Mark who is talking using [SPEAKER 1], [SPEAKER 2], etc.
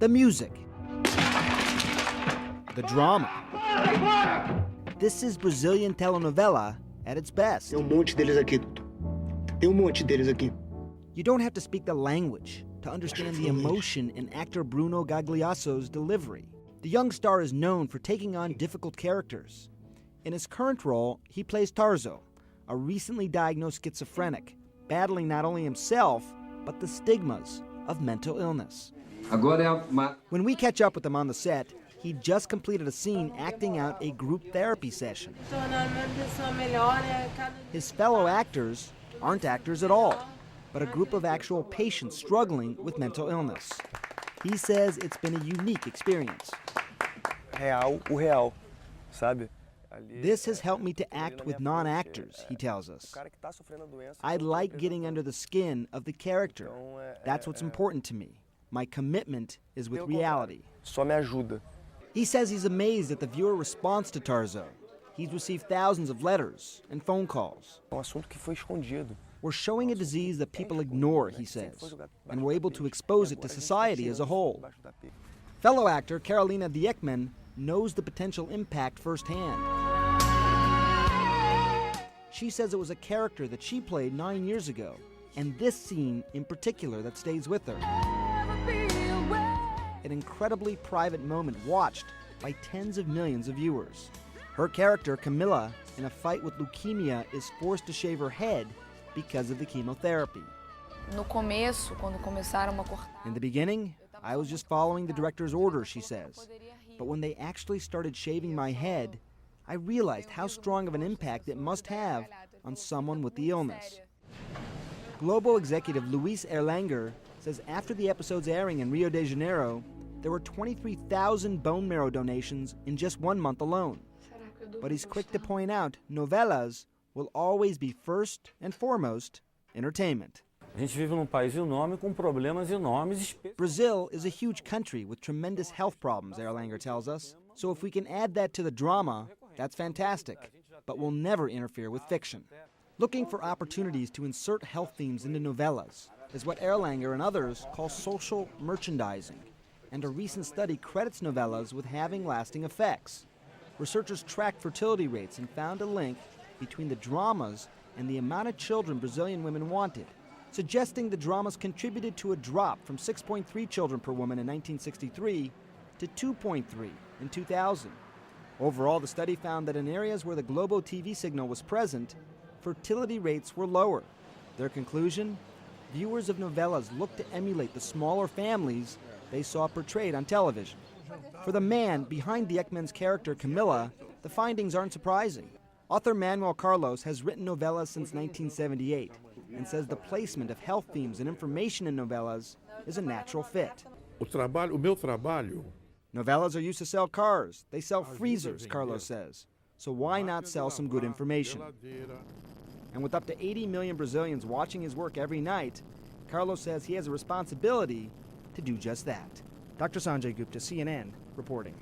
[SPEAKER 1] The music. The drama. This is Brazilian telenovela at its best.
[SPEAKER 2] Tem monte deles aqui. Tem monte deles aqui.
[SPEAKER 1] You don't have to speak the language to understand the emotion in actor Bruno Gagliasso's delivery. The young star is known for taking on difficult characters. In his current role, he plays Tarso, a recently diagnosed schizophrenic, battling not only himself, but the stigmas of mental illness. When we catch up with him on the set, he just completed a scene acting out a group therapy session. His fellow actors aren't actors at all, but a group of actual patients struggling with mental illness. He says it's been a unique experience.
[SPEAKER 3] O real, sabe?
[SPEAKER 1] This has helped me to act with non-actors, he tells us. I like getting under the skin of the character. That's what's important to me. My commitment is with reality.
[SPEAKER 3] Só me ajuda.
[SPEAKER 1] He says he's amazed at the viewer response to Tarso. He's received thousands of letters and phone calls.
[SPEAKER 3] Assunto que foi escondido.
[SPEAKER 1] We're showing a disease that people ignore, he says, and we're able to expose it to society as a whole. Fellow actor Carolina Diekman knows the potential impact firsthand. She says it was a character that she played 9 years ago, and this scene in particular that stays with her. An incredibly private moment watched by tens of millions of viewers. Her character, Camila, in a fight with leukemia, is forced to shave her head because of the chemotherapy.
[SPEAKER 4] No começo, quando começaram a cortar.
[SPEAKER 1] In the beginning, I was just following the director's orders, she says. But when they actually started shaving my head, I realized how strong of an impact it must have on someone with the illness. Globo executive Luis Erlanger says after the episode's airing in Rio de Janeiro, there were 23,000 bone marrow donations in just 1 month alone. But he's quick to point out novelas will always be first and foremost entertainment.
[SPEAKER 5] A gente vive num país enorme com problemas enormes.
[SPEAKER 1] Brazil is a huge country with tremendous health problems, Erlanger tells us. So if we can add that to the drama, that's fantastic. But we'll never interfere with fiction. Looking for opportunities to insert health themes into novellas is what Erlanger and others call social merchandising. And a recent study credits novellas with having lasting effects. Researchers tracked fertility rates and found a link between the dramas and the amount of children Brazilian women wanted, suggesting the dramas contributed to a drop from 6.3 children per woman in 1963 to 2.3 in 2000. Overall, the study found that in areas where the Globo TV signal was present, fertility rates were lower. Their conclusion? Viewers of novellas looked to emulate the smaller families they saw portrayed on television. For the man behind Diekman's character, Camila, the findings aren't surprising. Author Manuel Carlos has written novellas since 1978 and says the placement of health themes and information in novellas is a natural fit.
[SPEAKER 6] O meu trabalho.
[SPEAKER 1] Novellas are used to sell cars. They sell freezers, Carlos says. So why not sell some good information? And with up to 80 million Brazilians watching his work every night, Carlos says he has a responsibility to do just that. Dr. Sanjay Gupta, CNN, reporting.